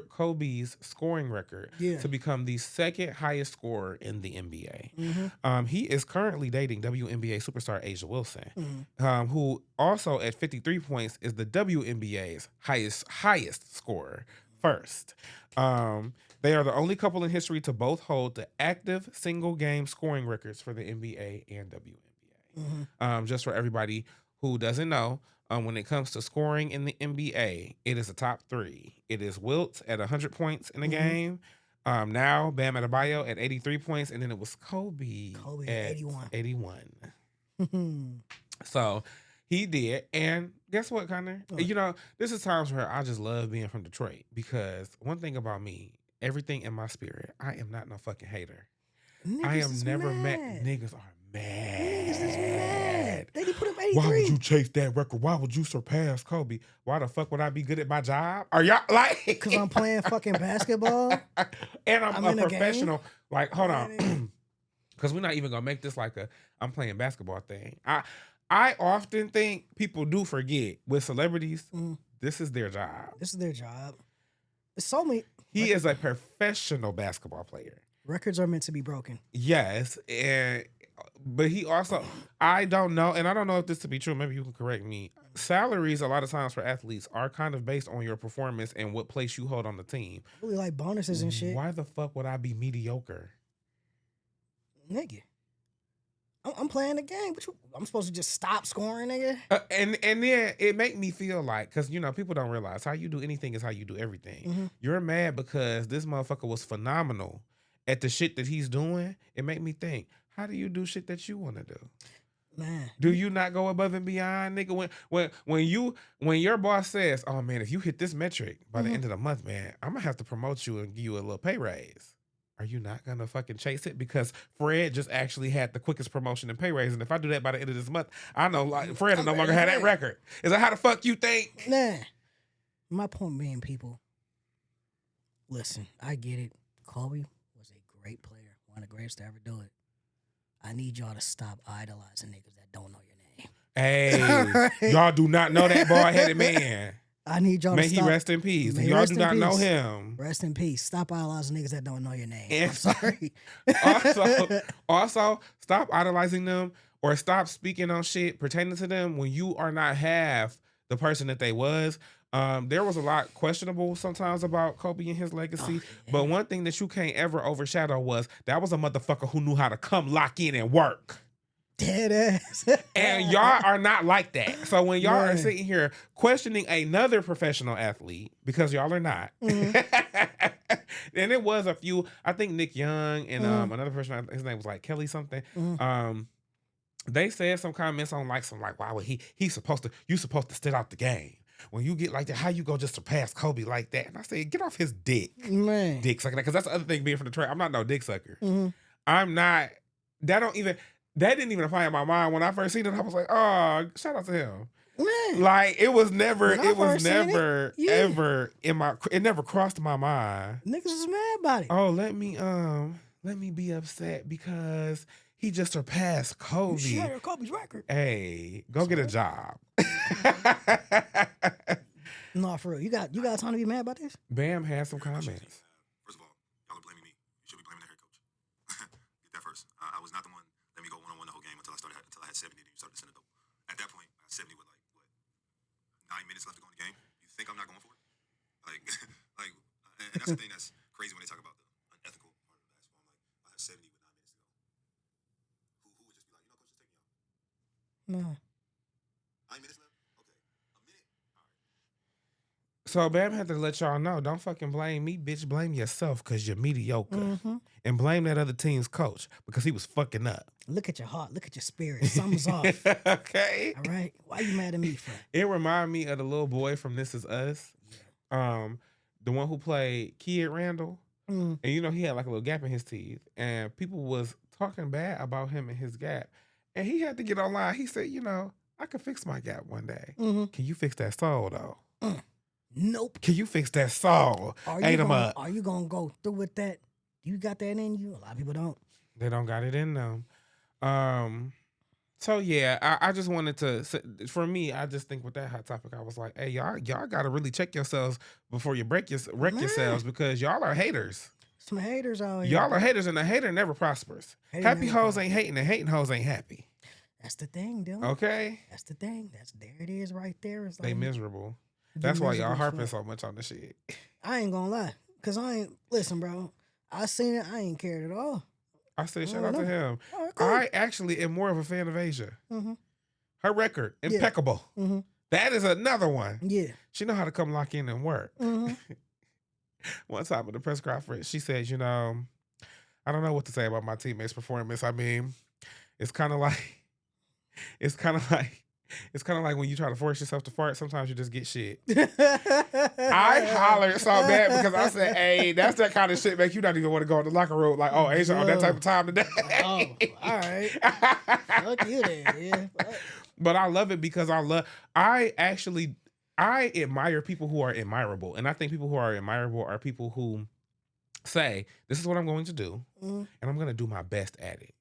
Kobe's scoring record Yeah. to become the second highest scorer in the NBA. Mm-hmm. He is currently dating WNBA superstar Asia Wilson, Mm-hmm. who also at 53 points is the WNBA's highest scorer first. They are the only couple in history to both hold the active single game scoring records for the NBA and WNBA. Mm-hmm. Just for everybody who doesn't know, when it comes to scoring in the NBA, it is a top three. It is Wilt at 100 points in a game. Now Bam Adebayo at 83 points, and then it was Kobe at 81. So he did, and guess what, Connor? What? You know, this is times where I just love being from Detroit because one thing about me, everything in my spirit, I am not no fucking hater. I Niggas am is never mad. niggas are mad. Niggas is mad. They did put up 83. Why would you chase that record? Why would you surpass Kobe? Why the fuck would I be good at my job? Are y'all like? Because I'm playing fucking basketball. And I'm in a a game. professional. Like, hold I'm in on. Because we're not even gonna make this like a I'm playing basketball thing. I often think people do forget with celebrities, this is their job. This is their job. It's so many. He is a professional basketball player. Records are meant to be broken. Yes, but he also, I don't know, and I don't know if this to be true. Maybe you can correct me. Salaries, a lot of times for athletes, are kind of based on your performance and what place you hold on the team. Really like bonuses and shit. Why the fuck would I be mediocre? Nigga. I'm playing the game, but I'm supposed to just stop scoring, nigga. And then it make me feel like, because people don't realize how you do anything is how you do everything. You're mad because this motherfucker was phenomenal at the shit that he's doing. It make me think, how do you do shit that you want to do? Man. Do you not go above and beyond, nigga? When your boss says, "Oh man, if you hit this metric by the end of the month, man, I'm gonna have to promote you and give you a little pay raise." Are you not gonna fucking chase it? Because Fred just actually had the quickest promotion and pay raise, and if I do that by the end of this month, I know like Fred will no longer have that record. Is that how the fuck you think? Nah. My point being, people, listen, I get it. Kobe was a great player, one one of the greatest to ever do it. I need y'all to stop idolizing niggas that don't know your name. Hey, Right. y'all do not know that bald-headed man. I need y'all May to he stop. rest in peace. May he Y'all rest do in not know peace. him. Rest in peace. Stop idolizing niggas that don't know your name. And I'm sorry. Also, stop idolizing them or stop speaking on shit pertaining to them when you are not half the person that they was. There was a lot questionable sometimes about Kobe and his legacy, but one thing that you can't ever overshadow was that was a motherfucker who knew how to come lock in and work. Dead ass. And y'all are not like that. So when y'all are Man. sitting here questioning another professional athlete, because y'all are not, and it was a few, I think Nick Young and another person, his name was like Kelly something. They said some comments on like why would you supposed to sit out the game. When you get like that, how you go just surpass Kobe like that? And I said, get off his dick. Man. Dick sucker. Because that's the other thing being from Detroit. I'm not no dick sucker. I'm not, that didn't even apply in my mind. When I first seen it, I was like, oh, shout out to him. Man. Like, it was never, When I first seen it, ever it never crossed my mind. Niggas was mad about it. Oh, let me be upset because he just surpassed Kobe. You shared Kobe's record. Hey, go get a job. No, for real. You got time to be mad about this? Bam had some comments. First of all, y'all are blaming me. You should be blaming the head coach. Get that first. I was not the one. Let me go one-on-one the whole game until I had 70. Then you started to send it though. At that point, I had 70 with like what 9 minutes left to go in the game. You think I'm not going for it? And that's the thing that's crazy when they talk about the unethical part of basketball. I'm like, I have 70 with 9 minutes to go. Who would just be like, coach, just take me out? No. 9 minutes left. Okay, a minute. All right. So Bam had to let y'all know, don't fucking blame me, bitch. Blame yourself because you're mediocre. And blame that other team's coach because he was fucking up. Look at your heart. Look at your spirit. Something's off. Okay. All right. Why you mad at me for? It reminded me of the little boy from This Is Us. The one who played Kid Randall. And he had like a little gap in his teeth. And people was talking bad about him and his gap. And he had to get online. He said, I could fix my gap one day. Can you fix that soul though? Nope. Can you fix that soul? Are you gonna go through with that? You got that in you? A lot of people don't. They don't got it in them. So yeah, I just wanted to. For me, I just think with that hot topic, I was like, hey, y'all got to really check yourselves before you wreck yourselves because y'all are haters. Some haters out here. Y'all are haters, and a hater never prospers. Happy hoes ain't hating, and hating hoes ain't happy. That's the thing, dude. Okay. That's the thing. There it is, right there. It's like, They miserable. That's why y'all harping so much on the shit. I ain't gonna lie, cause listen, bro. I seen it. I ain't cared at all. I said shout out to him. Right, cool. I actually am more of a fan of Asia. Her record, impeccable. That is another one. Yeah. She know how to come lock in and work. One time at the press conference, she said, I don't know what to say about my teammates' performance. I mean, it's kind of like when you try to force yourself to fart, sometimes you just get shit. I hollered so bad because I said, hey, that's that kind of shit make you not even want to go in the locker room. Like, oh, Asia on that type of time today. Oh, all right. Fuck you then. Yeah. Fuck. But I love it because I admire people who are admirable. And I think people who are admirable are people who say, this is what I'm going to do, and I'm going to do my best at it.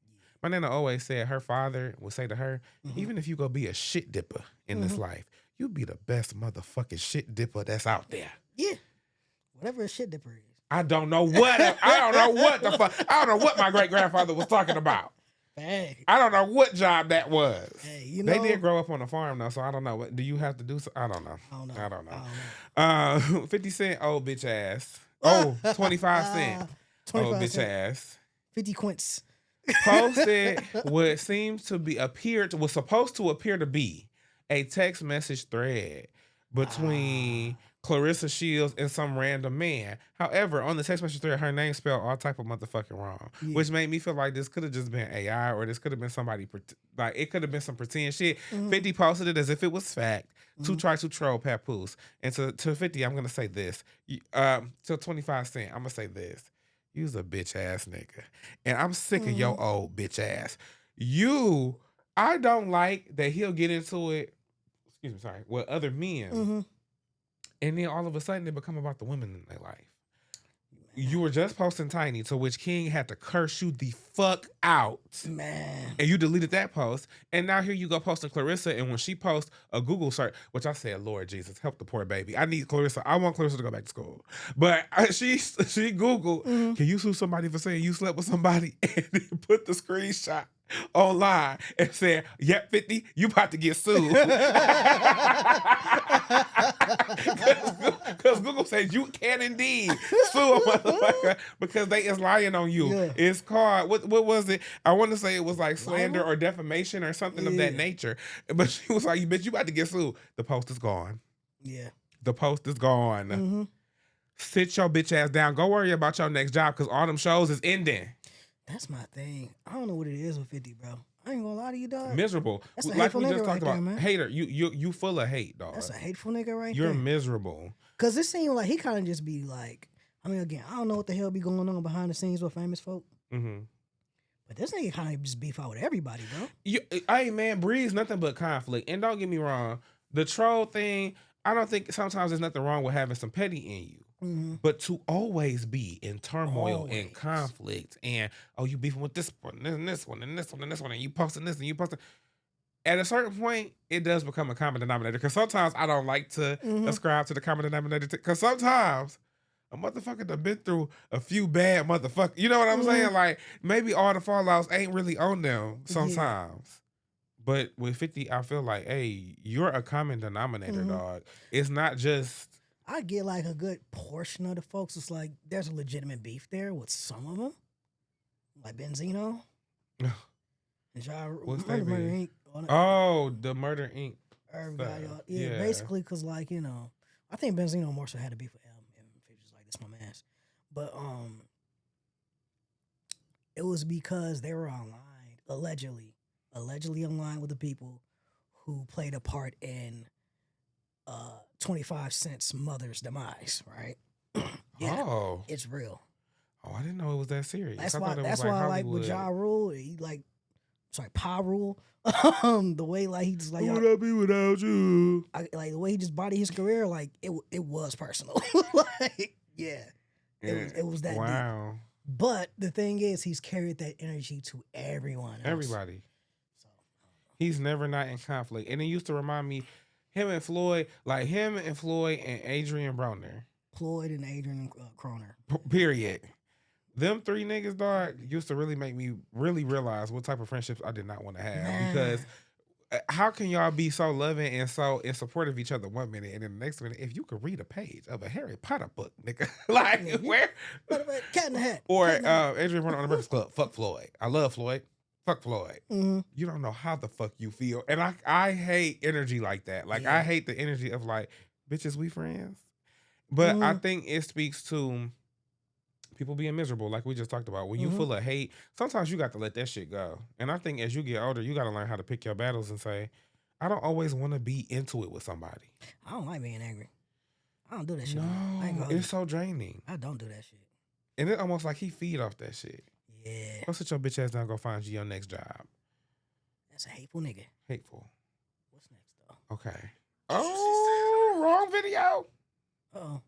My nana always said her father would say to her, even if you go be a shit dipper in this life, you be the best motherfucking shit dipper that's out there. Yeah. Whatever a shit dipper is. I don't know what the fuck. I don't know what my great grandfather was talking about. Hey. I don't know what job that was. Hey, they did grow up on a farm though, so I don't know. What do you have to do? I don't know. I don't know. 50 Cent, old bitch ass. Oh, 25 Cent, 25 old bitch cent. ass. 50 quints. Posted what seems to be was supposed to appear to be a text message thread between Clarissa Shields and some random man. However, on the text message thread, her name spelled all type of motherfucking wrong, which made me feel like this could have just been AI or this could have been somebody, like it could have been some pretend shit. 50 posted it as if it was fact to try to troll Papoose. And to 50, I'm going to say this. To 25 Cent, I'm going to say this. You's a bitch ass nigga. And I'm sick of your old bitch ass. I don't like that he'll get into it, with other men. And then all of a sudden it become about the women in their life. You were just posting Tiny, to which King had to curse you the fuck out. Man. And you deleted that post. And now here you go posting Clarissa. And when she posts a Google search, which I said, Lord Jesus, help the poor baby. I need Clarissa. I want Clarissa to go back to school. But she Googled, can you sue somebody for saying you slept with somebody? And then put the screenshot online and said, yep, 50, you about to get sued. Because Google says you can indeed sue a motherfucker because they is lying on you. Yeah. It's called, what was it? I want to say it was like slander Libel? or defamation or something of that nature. But she was like, bitch, you about to get sued. The post is gone. Yeah. The post is gone. Mm-hmm. Sit your bitch ass down. Go worry about your next job because all them shows is ending. That's my thing. I don't know what it is with 50, bro. I ain't gonna lie to you, dog. Miserable. That's a Like hateful we just nigga talked right there, about. man. Hater. You full of hate, dog. That's a hateful nigga right You're there. miserable. Cause it seemed like he kind of just be like, I mean, again, I don't know what the hell be going on behind the scenes with famous folk. Mm-hmm. But this nigga kind of just beef out with everybody, bro. Hey man, Breeze nothing but conflict. And don't get me wrong, the troll thing, I don't think sometimes there's nothing wrong with having some petty in you. Mm-hmm. But to always be in turmoil and Always. conflict and, oh, you beefing with this one and this one and this one and this one and you posting this and you posting. At a certain point, it does become a common denominator. Because sometimes I don't like to ascribe to the common denominator. Because sometimes a motherfucker done been through a few bad motherfuckers. You know what I'm saying? Like, maybe all the fallouts ain't really on them sometimes. But with 50, I feel like, hey, you're a common denominator, dog. It's not just... I get like a good portion of the folks. It's like there's a legitimate beef there with some of them, like Benzino. And What's that Murder mean? Inc. Oh, the Murder Inc. Everybody, stuff. yeah, basically, cause like I think Benzino more so had to beef with him, and just like this my man's, but it was because they were online, allegedly online with the people who played a part in 25 Cent's mother's demise, right? Yeah, Oh. it's real. Oh, I didn't know it was that serious. That's I why. thought it That's was why, like like with Hollywood. Ja Rule, he like, sorry, Pa Rule. The way like he just like, Who would I be without you? like the way he just bodied his career, like it was personal. Like, yeah, it was that deep. Wow. But the thing is, he's carried that energy to everyone else. Everybody. So, He's never not in conflict. And it used to remind me, him and Floyd and Adrian Broner. Floyd and Adrian Croner. Period. Them three niggas, dog, used to really make me really realize what type of friendships I did not want to have. Man. Because how can y'all be so loving and so in support of each other one minute, and then the next minute, if you could read a page of a Harry Potter book, nigga, like where? Cat in the Hat. Or Adrian Broner on the Breakfast Club. Fuck Floyd. I love Floyd. Fuck Floyd. Mm-hmm. You don't know how the fuck you feel. And I hate energy like that. Like, I hate the energy of like, bitches, we friends. But I think it speaks to people being miserable, like we just talked about. When you full of hate, sometimes you got to let that shit go. And I think as you get older, you got to learn how to pick your battles and say, I don't always want to be into it with somebody. I don't like being angry. I don't do that shit. No, it's so draining. I don't do that shit. And it's almost like he feed off that shit. Yeah. Go sit your bitch ass down and go find you your next job. That's a hateful nigga. Hateful. What's next, though? Okay. Oh, wrong video. Uh-oh.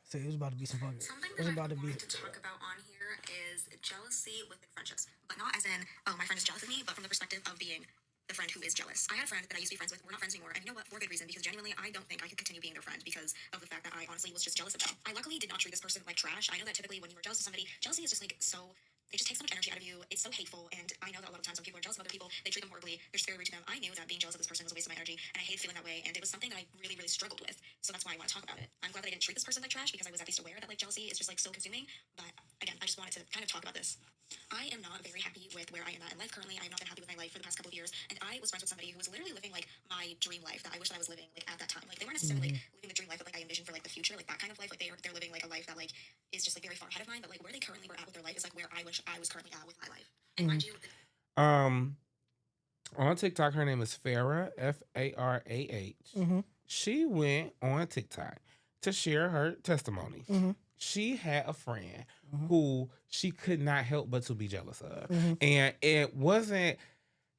So it was about to be some fucking... Something It was that about I to be... wanted to talk about on here is jealousy within friendships. But not as in, oh, my friend is jealous of me, but from the perspective of being the friend who is jealous. I had a friend that I used to be friends with. We're not friends anymore. And you know what? For good reason. Because genuinely, I don't think I could continue being their friend because of the fact that I honestly was just jealous of them. I luckily did not treat this person like trash. I know that typically when you are jealous of somebody, jealousy is just like so... It just takes so much energy out of you. It's so hateful. And I know that a lot of times when people are jealous of other people, they treat them horribly. They're just very rude to them. I knew that being jealous of this person was a waste of my energy. And I hated feeling that way. And it was something that I really, really struggled with. So that's why I want to talk about it. I'm glad that I didn't treat this person like trash because I was at least aware that like jealousy is just like so consuming. But again, I just wanted to kind of talk about this. I am not very happy with where I am at in life currently. I have not been happy with my life for the past couple of years. And I was friends with somebody who was literally living like my dream life that I wish that I was living like at that time. Like they weren't necessarily like living the dream life that like I envisioned for like the future, like that kind of life. Like they're living like a life that like is just like very far ahead of mine. But like where they currently were at with their life is like where I wish I was currently at with my life. And mind you, on TikTok, her name is Farah, Farah. She went on TikTok to share her testimony. She had a friend who she could not help but to be jealous of. And it wasn't,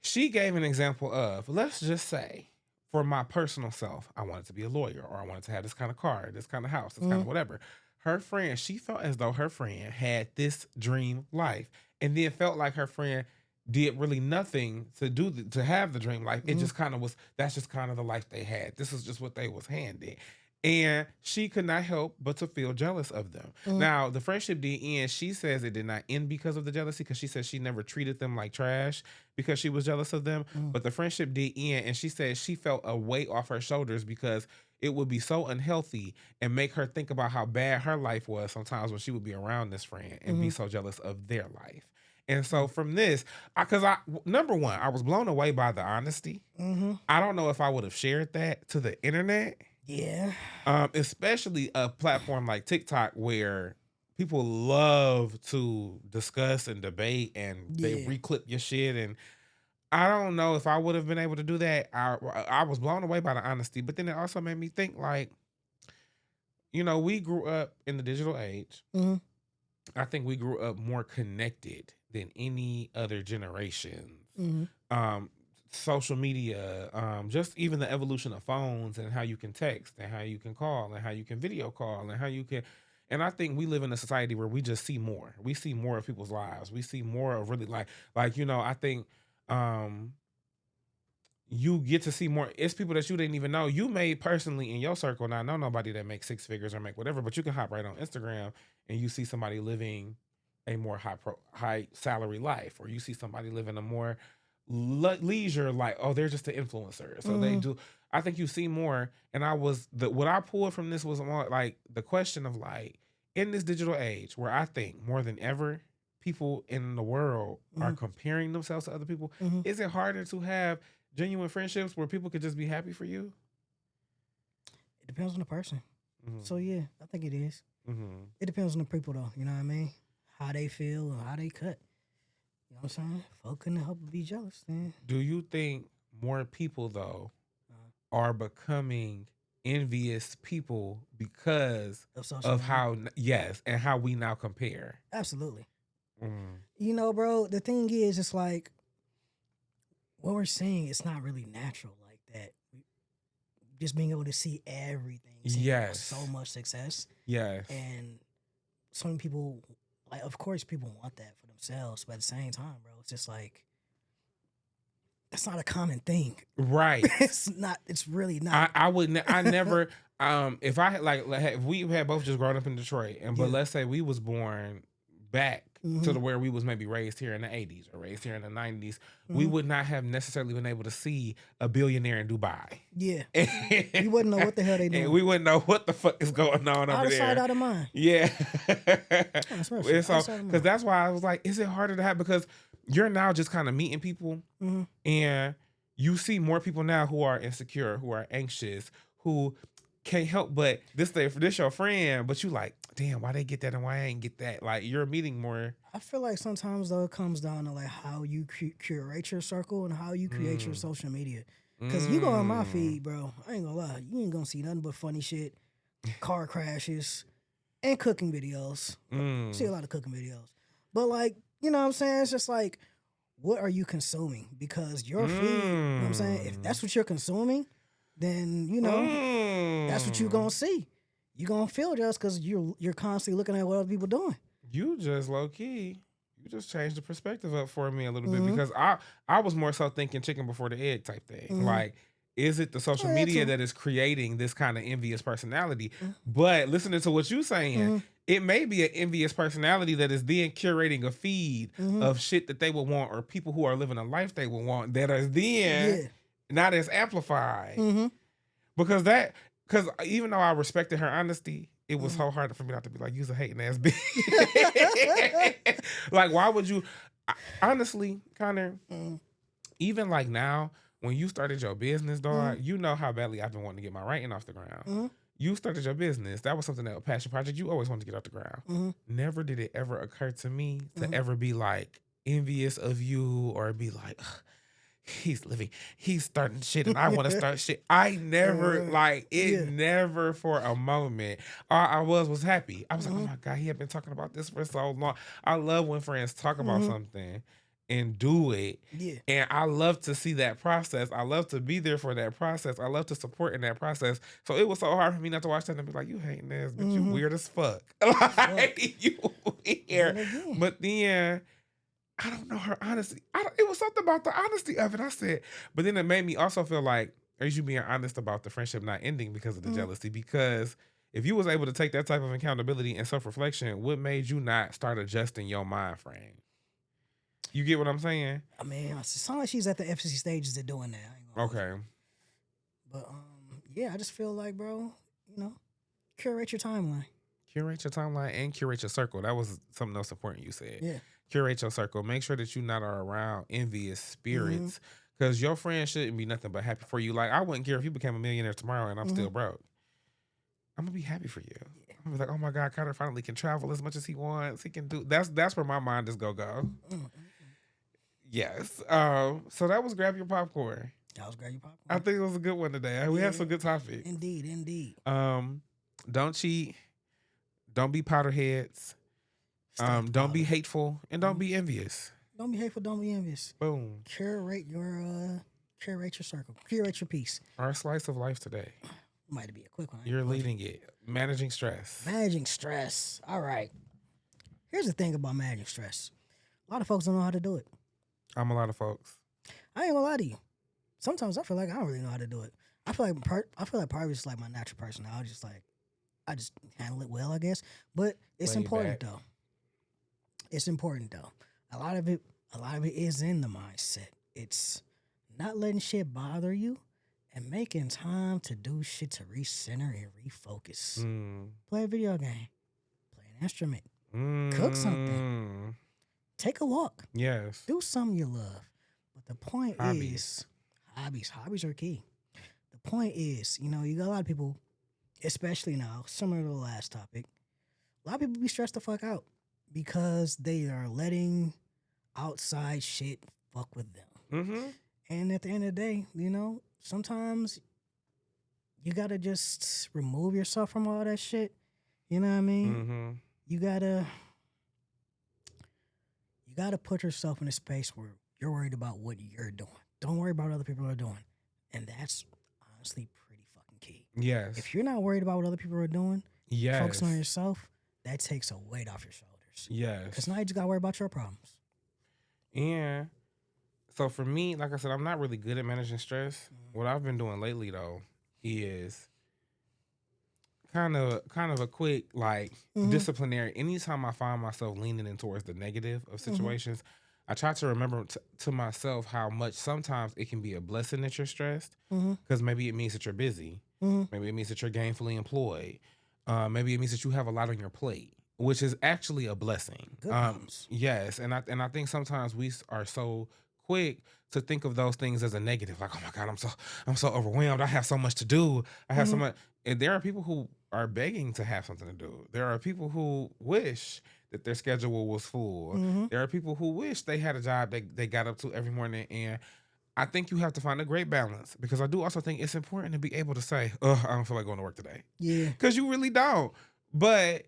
she gave an example of, let's just say, for my personal self, I wanted to be a lawyer, or I wanted to have this kind of car, this kind of house, this kind of whatever. her friend, she felt as though her friend had this dream life, and then felt like her friend did really nothing to have the dream life. It just kind of was. That's just kind of the life they had. This is just what they was handed. And she could not help but to feel jealous of them. Now, the friendship did end. She says it did not end because of the jealousy, because she says she never treated them like trash because she was jealous of them. But the friendship did end, and she said she felt a weight off her shoulders because it would be so unhealthy and make her think about how bad her life was sometimes when she would be around this friend and be so jealous of their life. And so from this, because number one, I was blown away by the honesty. I don't know if I would have shared that to the internet. Yeah. Especially a platform like TikTok where people love to discuss and debate and they reclip your shit. And I don't know if I would have been able to do that. I was blown away by the honesty, but then it also made me think like, we grew up in the digital age. I think we grew up more connected than any other generation. Social media, just even the evolution of phones and how you can text and how you can call and how you can video call and how you can. And I think we live in a society where we just see more. We see more of people's lives. We see more of really I think you get to see more. It's people that you didn't even know. You may personally in your circle not know nobody that makes six figures or make whatever, but you can hop right on Instagram and you see somebody living a more high salary life, or you see somebody living a more leisure, like, oh, they're just an influencer, so they do. I think you see more, and what I pulled from this was more like the question of like, in this digital age where I think more than ever people in the world are comparing themselves to other people, is it harder to have genuine friendships where people could just be happy for you? It depends on the person. So yeah, I think it is. It depends on the people though, you know what I mean? How they feel and how they cut. You know what I'm saying? Folk couldn't help but be jealous, man. Do you think more people though are becoming envious people because of how and how we now compare? Absolutely. Bro, the thing is, it's like what we're seeing, it's not really natural like that. Just being able to see everything. So much success. And so many people, like, of course, people want that for themselves, but at the same time, bro, it's just like, that's not a common thing. Right. It's not, it's really not. I never, if I had, if we had both just grown up in Detroit, but let's say we was born back to where we was maybe raised here in the 80s or raised here in the 90s, we would not have necessarily been able to see a billionaire in Dubai. Yeah. You wouldn't know what the hell they doing. And we wouldn't know what the fuck is going on over there. Out of sight, out of mind. Yeah. Because that's why I was like, is it harder to have, because you're now just kind of meeting people and you see more people now who are insecure, who are anxious, who can't help but this your friend, but you like, damn, why they get that and why I ain't get that? Like, you're meeting more. I feel like sometimes though it comes down to like how you curate your circle and how you create your social media. Because you go on my feed, bro, I ain't gonna lie, you ain't gonna see nothing but funny shit, car crashes, and cooking videos. See a lot of cooking videos. But like, you know what I'm saying? It's just like, what are you consuming? Because your feed, you know what I'm saying? If that's what you're consuming, then, that's what you're going to see. You're going to feel just because you're constantly looking at what other people doing. You just low-key, you just changed the perspective up for me a little bit, because I was more so thinking chicken before the egg type thing. Like, is it the social media that is creating this kind of envious personality? But listening to what you're saying, it may be an envious personality that is then curating a feed of shit that they would want, or people who are living a life they would want, that is then not as amplified. Because even though I respected her honesty, it was so hard for me not to be like, you's a hating ass bitch. Like, why would you? Honestly, Connor, even like now, when you started your business, dog, you know how badly I've been wanting to get my writing off the ground. You started your business. That was something, that was a passion project you always wanted to get off the ground. Never did it ever occur to me to ever be like envious of you, or be like, he's starting shit and I want to start shit. I never, never for a moment. All I was happy. I was like, oh my God, he had been talking about this for so long. I love when friends talk about something and do it. Yeah. And I love to see that process. I love to be there for that process. I love to support in that process. So it was so hard for me not to watch that and be like, you hating this, bitch, you weird as fuck. Like, you weird. And again. But then I don't know her honesty. It was something about the honesty of it. I said, but then it made me also feel like, are you being honest about the friendship not ending because of the jealousy? Because if you was able to take that type of accountability and self-reflection, what made you not start adjusting your mind frame? You get what I'm saying? I mean, it sounds like she's at the FCC stages of doing that. I ain't gonna hold you. Okay. But yeah, I just feel like, bro, you know, curate your timeline. Curate your timeline and curate your circle. That was something else important you said. Yeah. Curate your circle. Make sure that you not are around envious spirits. Because your friend shouldn't be nothing but happy for you. Like, I wouldn't care if you became a millionaire tomorrow and I'm still broke. I'm going to be happy for you. I'm going to be like, oh my God, Carter finally can travel as much as he wants. He can do. That's where my mind is go. Yes. So that was grab your popcorn. That was grab your popcorn. I think it was a good one today. We had some good topics. Indeed. Don't cheat. Don't be powderheads. Don't be hateful and don't be envious. Don't be hateful. Don't be envious. Boom. Curate your circle. Curate your peace. Our slice of life today. Might be a quick one. You're leading it. Managing stress. Managing stress. All right. Here's the thing about managing stress. A lot of folks don't know how to do it. I'm a lot of folks. I ain't gonna lie to you. Sometimes I feel like I don't really know how to do it. I feel like part of it's like my natural personality. Just like I just handle it well, I guess. But it's important though. It's important though. A lot of it is in the mindset. It's not letting shit bother you and making time to do shit to recenter and refocus. Play a video game. Play an instrument. Cook something. Take a walk. Yes. Do something you love. But the point is, hobbies are key. The point is, you know, you got a lot of people, especially now, similar to the last topic, a lot of people be stressed the fuck out because they are letting outside shit fuck with them. And at the end of the day, you know, sometimes you gotta just remove yourself from all that shit. You know what I mean? You gotta put yourself in a space where you're worried about what you're doing. Don't worry about what other people are doing. And that's honestly pretty fucking key. Yes. If you're not worried about what other people are doing, yes, focus on yourself, that takes a weight off your shoulders. Yes. Because now you just gotta worry about your problems. And so for me, like I said, I'm not really good at managing stress. What I've been doing lately though is kind of a quick like disciplinary. Anytime I find myself leaning in towards the negative of situations, I try to remember to myself how much sometimes it can be a blessing that you're stressed, because maybe it means that you're busy, maybe it means that you're gainfully employed, maybe it means that you have a lot on your plate, which is actually a blessing. Yes, and I think sometimes we are so quick to think of those things as a negative, like, oh my God, I'm so overwhelmed. I have so much to do. I have so much. And there are people who are begging to have something to do. There are people who wish that their schedule was full. There are people who wish they had a job they got up to every morning. And I think you have to find a great balance, because I do also think it's important to be able to say, I don't feel like going to work today. Yeah. Because you really don't. But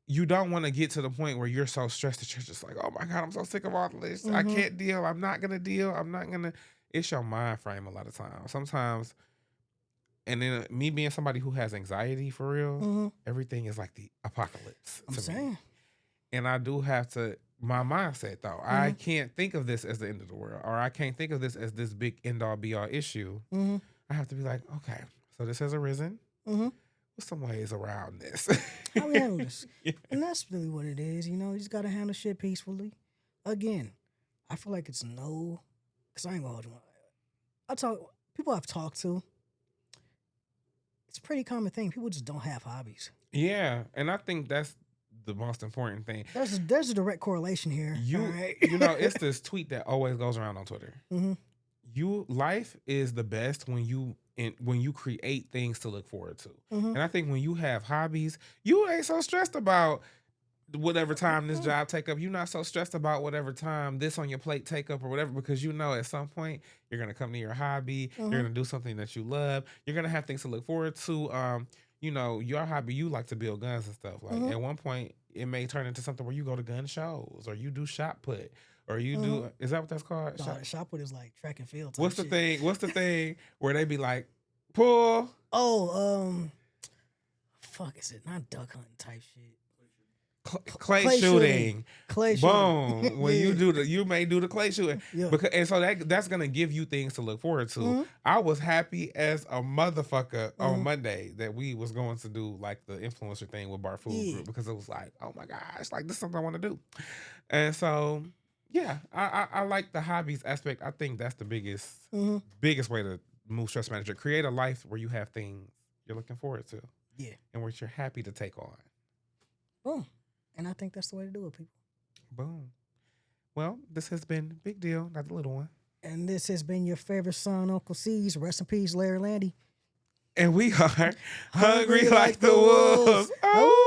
you don't want to get to the point where you're so stressed that you're just like, oh my God, I'm so sick of all this. I can't deal. I'm not going to deal. It's your mind frame a lot of times. Sometimes, and then me being somebody who has anxiety for real, everything is like the apocalypse to me. And I do have to, my mindset though, I can't think of this as the end of the world, or I can't think of this as this big end all be all issue. I have to be like, okay, so this has arisen. What's some ways around this? How we handle this? Yeah. And that's really what it is. You know, you just got to handle shit peacefully. Again, I feel like it's because I ain't going to hold you. People I've talked to, it's a pretty common thing. People just don't have hobbies. Yeah, and I think that's the most important thing. There's a direct correlation here. You know, it's this tweet that always goes around on Twitter. Life is the best when you create things to look forward to. And I think when you have hobbies, you ain't so stressed about whatever time this job take up. You're not so stressed about whatever time this on your plate take up or whatever, because you know at some point you're going to come to your hobby. You're going to do something that you love. You're going to have things to look forward to. your hobby, you like to build guns and stuff. Like Mhm. at one point, it may turn into something where you go to gun shows or you do shot put or you do. Is that what that's called? Nah, the shot put is like track and field type What's the shit. thing? What's the thing where they be like, pull? Oh, fuck is it? Not duck hunting type shit. Clay shooting. Clay shooting. Boom. When Yeah. you may do the clay shooting. Yeah. And so that's gonna give you things to look forward to. Mhm. I was happy as a motherfucker on Mhm. Monday that we was going to do like the influencer thing with Bar Food Yeah. Group because it was like, oh my gosh, like this is something I want to do. And so yeah, I like the hobbies aspect. I think that's the biggest way to move stress management. Create a life where you have things you're looking forward to. Yeah. And which you're happy to take on. Boom. And I think that's the way to do it, people. Boom. Well, this has been Big Deal, not the little one. And this has been your favorite son, Uncle C's. Rest in peace, Larry Landy. And we are hungry like the wolves. Oh.